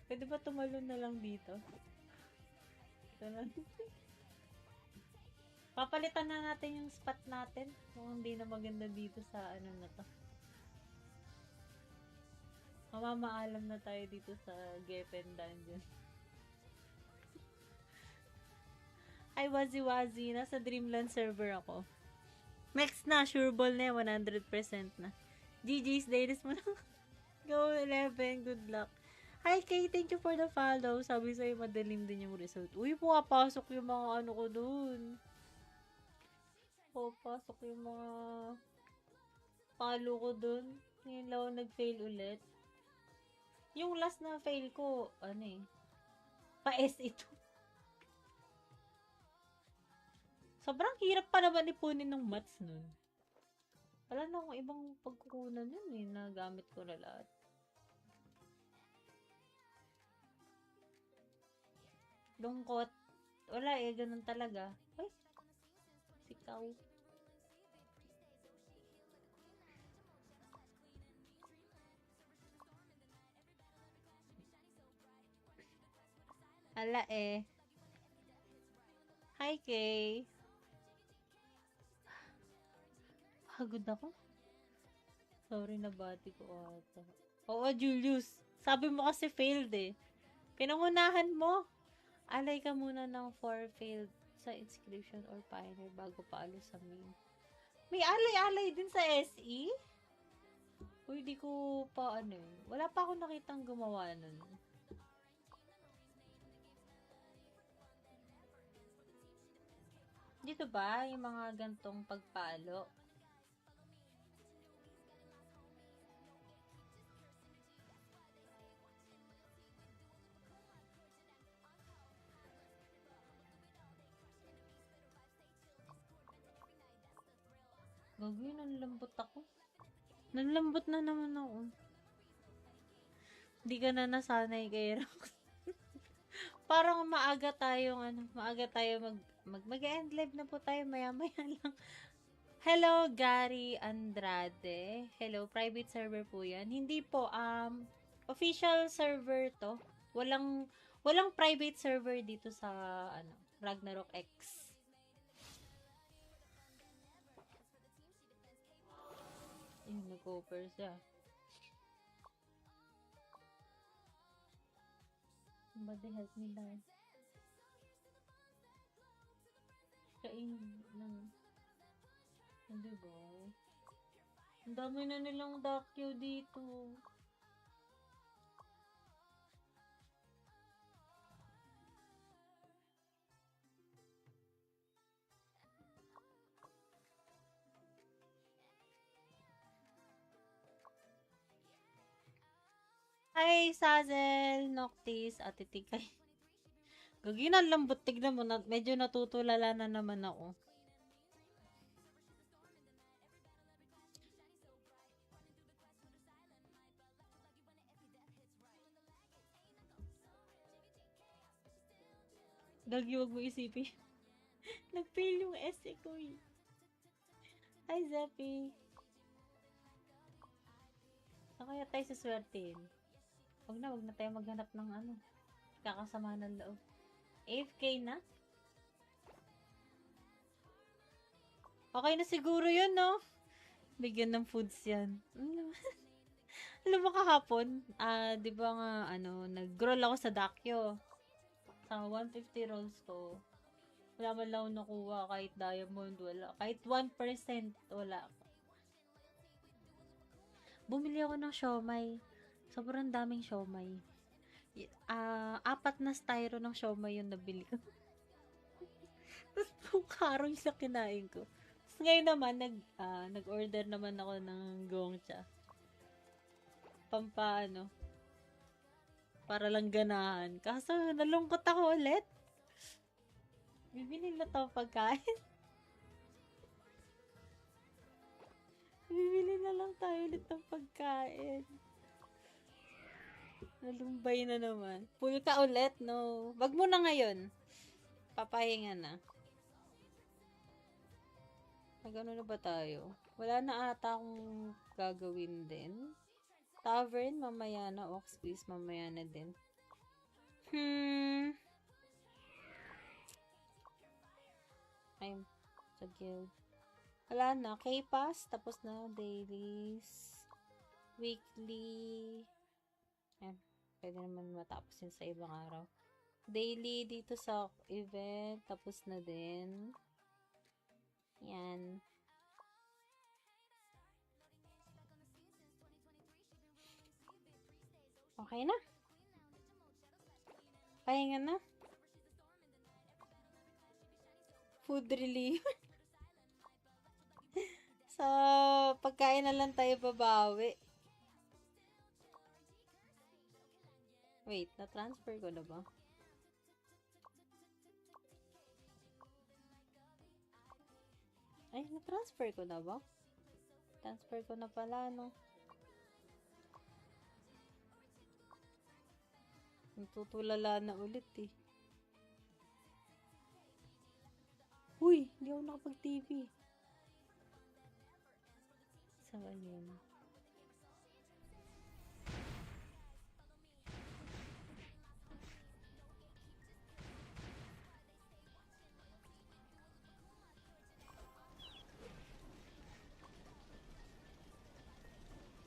Pwede ba tumalon na lang dito? Papalitan na natin yung spot natin kung hindi na maganda dito sa ano na to. Mamamaalam na tayo dito sa Geffen Dungeon. Hi, Wazi Wazi. Nasa Dreamland server ako. Next na, sure ball na 100% na. GG's, ladies mo na. Go 11, good luck. Hi Kay, thank you for the follow. Sabi sa'yo, madalim din yung result. Uy, pumapasok yung mga ano ko dun. Pumapasok yung mga follow ko dun. Ngayon lang ako nag-fail ulit. Yung last na fail ko, ano eh, pa-S ito. Sobrang hirap pa naman ipunin ng maths nun. Wala na akong ibang pagkukunan nun eh, nagamit ko na lahat. Lungkot. Wala eh, ganun talaga. Ay, sikaw. Hala eh. Hi Kay. Pagod ako. Sorry, nabati ko ata. Oo, Julius. Sabi mo kasi failed eh. Pinangunahan mo. Alay ka muna ng 4 failed sa inscription or pioneer bago paalo sa main. May alay-alay din sa SE? Uy, di ko pa ano eh. Wala pa ako nakitang gumawa nun. Dito ba yung mga gantong pagpalo? Gagawin, nanlambot ako. Nanlambot na naman ako. Hindi ka na nasanay kay Rox. Parang maaga tayo mag-end live na po tayo maya-maya lang. Hello, Gary Andrade. Hello, private server po yan. Hindi po, official server to. Walang private server dito sa, Ragnarok X. Ayun, nag-offer siya. Somebody help me lang. Kain lang. Hindi ba? Ang dami na nilang dakyo dito. Hi, Sazel, Noctis, at Titikay. Gagina, lambot. Tignan mo, medyo natutulala na naman ako. Gagi, wag mo isipin. Nag-fail yung essay ko eh. Hi, Zeppy. Saan kaya tayo suswertein? Wag na tayo maghanap ng ano. Kakasama ng loob. AFK na? Okay na siguro yun, no? Bigyan ng foods yan. Alam mo kahapon, di ba nga, nag-roll ako sa Dakyo. Sa 150 rolls ko. Wala man lang ako nakuha kahit diamond, wala. Kahit 1%, wala. Bumili ako ng siomay. Sobrang daming siomay. 4 na styro ng siomay yung nabili ko. Tapos yung karong sa kinain ko. Tapos ngayon naman, nag-order naman ako ng gongcha. Para lang ganahan. Kaso, nalungkot ako ulit. Bibili na to pagkain. Bibili na lang tayo ulit ng pagkain. Nalumbay na naman. Full ka ulit, no? Wag mo na ngayon. Papahinga na. Magano na ba tayo? Wala na ata akong gagawin din. Tavern, mamaya na. Ox please, mamaya na din. I'm sa guild. Wala na. K-Pass, tapos na. Dailies. Weekly. Ayan. Pwede naman matapos yun sa ibang araw. Daily dito sa event. Tapos na din. Yan. Okay na. Pahinga na. Food relief. So, pagkain na lang tayo babawi. Wait, na-transfer ko na ba? Ay, na-transfer ko na ba? Transfer ko na pala, no? Natutulala na ulit, eh. Uy, hindi ako nakapag-TV. Saan yun?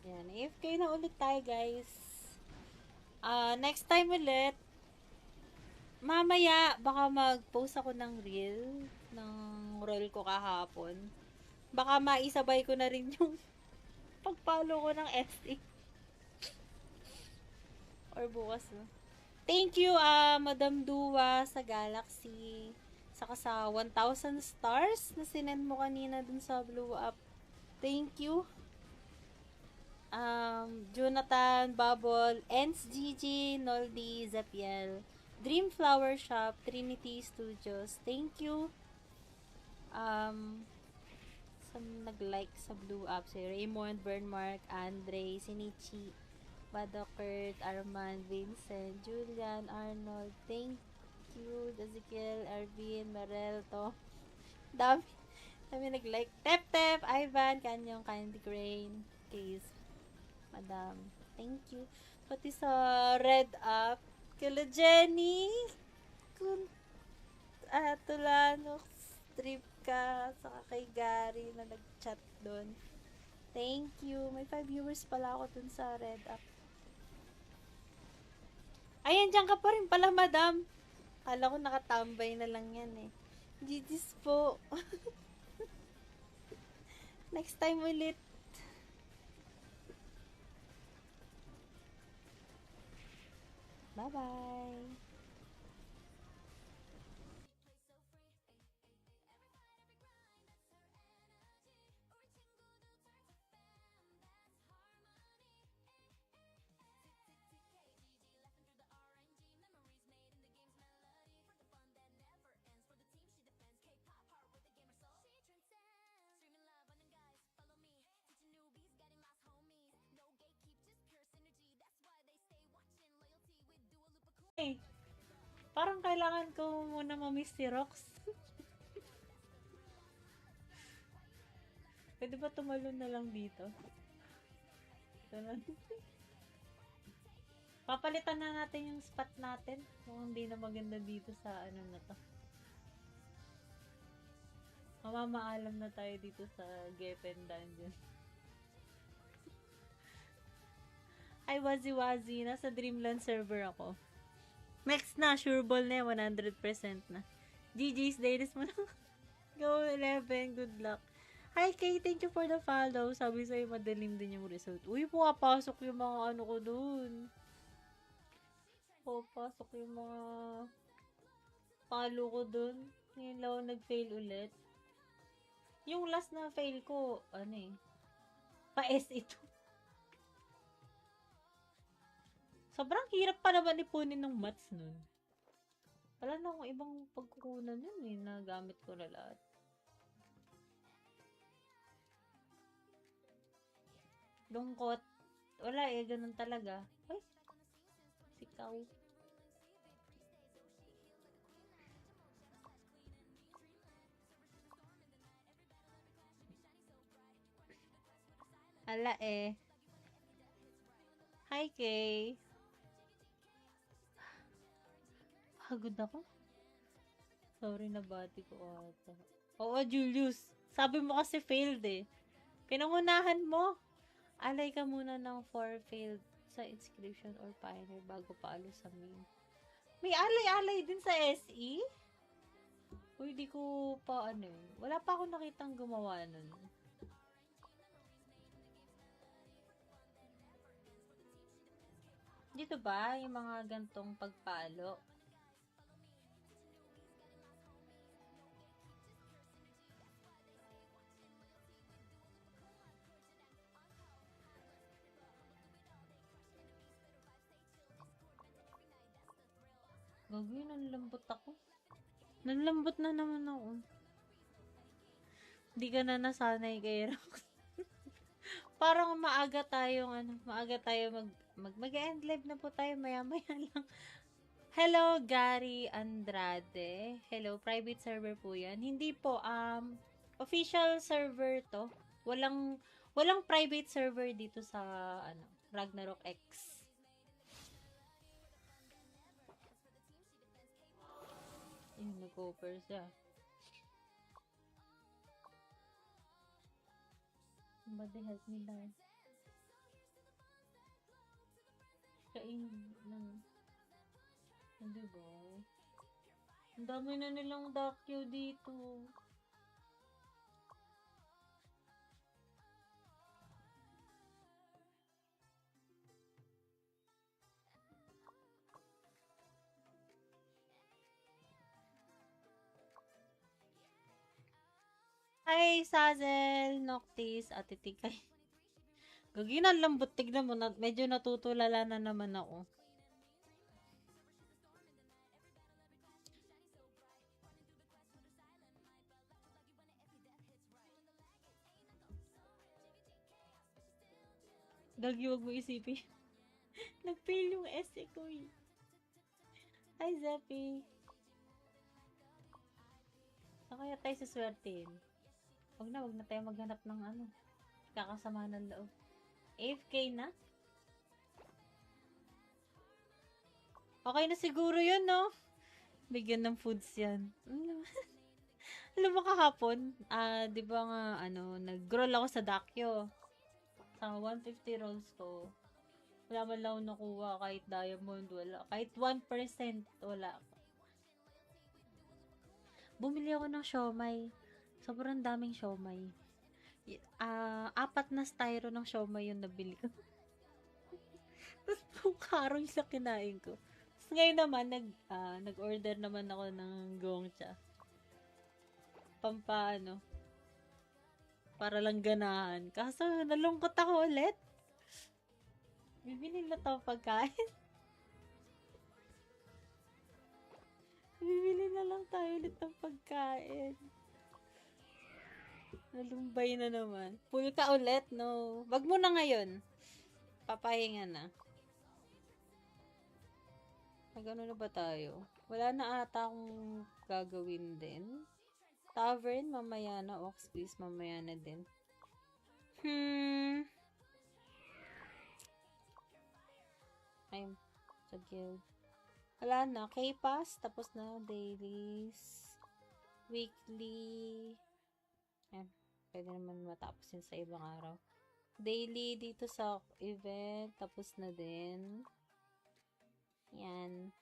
Yan, AFK na ulit tayo, guys. Next time ulit, mamaya, baka mag-post ako ng reel ng roll ko kahapon. Baka maisabay ko na rin yung pag-follow ko ng SE. Or bukas, no? Thank you, Madam Dua sa Galaxy. Saka sa 1,000 stars na sinend mo kanina dun sa Blue Up. Thank you. Jonathan, Bubble, Ents GG, Noldy, Zapiel, Dream Flower Shop, Trinity Studios. Thank you. Sa nag-like sa Blue Up, si Raymond, Bernmark, Andre, Sinichi, Badokert, Armand, Vincent, Julian, Arnold. Thank you. Ezekiel, Arvin, Marel, to. Dami nag-like. Tep, Ivan, Kanyong, Candy Crane, Case, Madam. Thank you. Pati sa Red Up, kila Jenny, Tulanox, Tripka, saka kay Gary na nag-chat doon. Thank you. May 5 viewers pala ako dun sa Red Up. Ayan, dyan ka pa rin pala, Madam. Kala ko nakatambay na lang yan eh. GG's po. Next time ulit. Bye-bye. Parang kailangan ko muna mamiss si Rox. Pwede ba tumalon na lang dito? Ito na. Papalitan na natin yung spot natin. Kung hindi na maganda dito sa ano na to. Mamamaalam na tayo dito sa Gepen Dungeon. Hi, Wazi Wazi. Nasa Dreamland server ako. Next na, sure ball na 100% na. GG's, ladies mo na. Go 11, good luck. Hi, Kay, thank you for the follow. Sabi sa'yo, madalim din yung result. Uy, pumapasok yung mga ano ko dun. Pumapasok yung mga follow ko dun. Ngayon lang ako nag-fail ulit. Yung last na fail ko, ano eh, pa-SE2. Sobrang hirap pa naman ipunin ng maths nun. Wala na akong ibang pagkukunan nun eh, nagamit ko na lahat. Lungkot. Wala eh, ganun talaga. Ay, sikaw. Ala eh. Hi, Kay. Pagod ako. Sorry, nabati ko ata. Oo, Julius. Sabi mo kasi failed eh. Pinangunahan mo. Alay ka muna ng 4 failed sa inscription or pioneer bago paalo sa main. May alay-alay din sa SE? Uy, di ko pa ano eh. Wala pa ako nakitang gumawa nun. Dito ba yung mga gantong pagpalo? Gagawin, nanlambot ako. Nanlambot na naman ako. Hindi ka na nasanay kay Rox. Parang maaga tayo mag-end live na po tayo maya-maya lang. Hello, Gary Andrade. Hello, private server po yan. Hindi po, official server to. Walang private server dito sa, Ragnarok X. Ayun, nag-offer siya. Somebody help me now. Kain ng... Hindi ba? Ang dami na nilang dakyo dito. Hi, Sazel, Noctis, at Titikay. Gagawin ang lambot, tignan mo, medyo natutulala na naman ako. Gagi, wag mo isipin. Nag-fail yung essay ko eh. Hi, Zeppy. Saan kaya tayo suswertein? Wag na tayo maghanap ng kakasama ng loob. AFK na? Okay na siguro yun, no? Bigyan ng foods yan. Alam mo kahapon, di ba nga, nag-roll ako sa Dakyo. Sa 150 rolls ko, wala man lang nakuha kahit diamond, wala. Kahit 1%, wala. Bumili ako ng siomay. Sobrang daming siomay. 4 na styro ng siomay yung nabili ko. Tapos pong karong sa kinain ko. Tapos ngayon naman, nag-order naman ako ng gongcha. Para lang ganahan. Kaso, nalungkot ako ulit. Bibili na to pagkain. Bibili na lang tayo ulit ng pagkain. Nalumbay na naman. Full ka ulit, no? Wag mo na ngayon. Papahinga na. Magano na ba tayo? Wala na ata akong gagawin din. Tavern, mamaya na. Ox quiz, mamaya na din. I'm sa guild. Wala na. K-Pass, tapos na. Dailies. Weekly. Ayan. Pwede naman matapos yun sa ibang araw. Daily dito sa event. Tapos na din. Yan.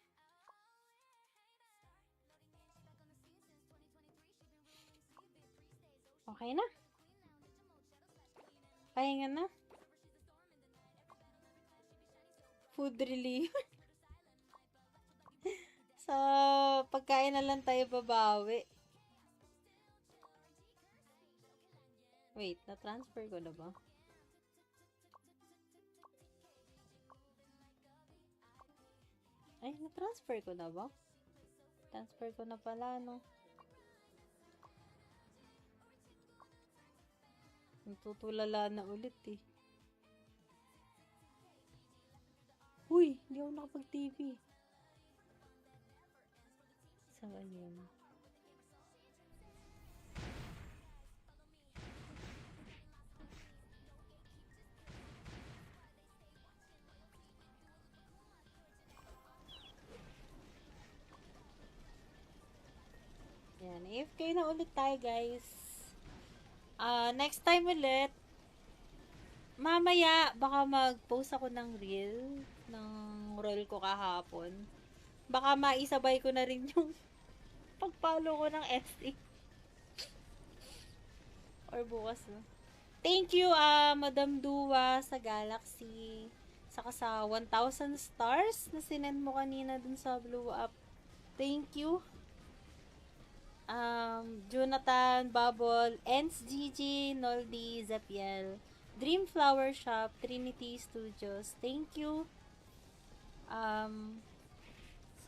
Okay na. Pahinga na. Food relief. So, pagkain na lang tayo babawi. Wait, na-transfer ko na ba? Ay, na-transfer ko na ba? Transfer ko na pala, no? Natutulala na ulit, eh. Uy, hindi ako nakapag-TV. So, ayun. Yan. AFK na ulit tayo, guys. Next time ulit, mamaya, baka mag-post ako ng reel ng role ko kahapon. Baka maisabay ko na rin yung pag-follow ko ng SE. Or bukas, no? Thank you, Madam Dua sa Galaxy. Saka sa 1,000 stars na sinend mo kanina dun sa Blue Up. Thank you. Jonathan, Bubble, Ents GG, Noldy, Zapiel, Dream Flower Shop, Trinity Studios. Thank you.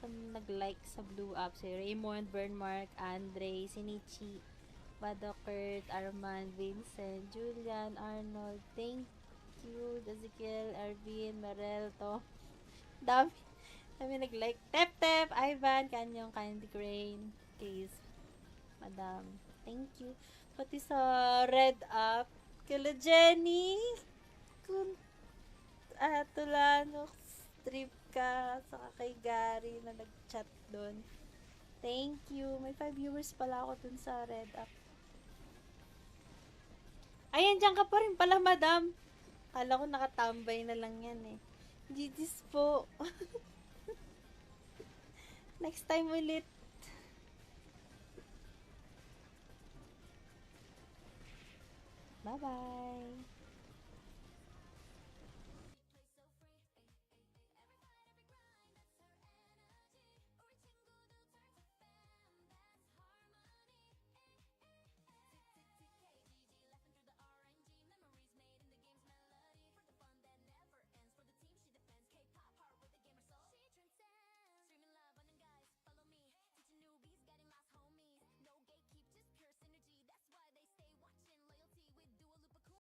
Sa nag-like sa Blue Up, si Raymond, Bernmark, Andre, Sinichi, Badokert, Arman, Vincent, Julian, Arnold. Thank you. Ezekiel, Arvin, Marel, to. Dami nag-like. Tep, Ivan, Kanyong, Candy Crane, Case, Madam. Thank you. Pati sa Red Up, kila Jenny, Tulano, Strip ka, saka kay Gary na nag-chat doon. Thank you. May 5 viewers pala ako dun sa Red Up. Ayan, dyan ka pa rin pala, Madam. Kala ko nakatambay na lang yan, eh. GG's po. Next time ulit. Bye-bye.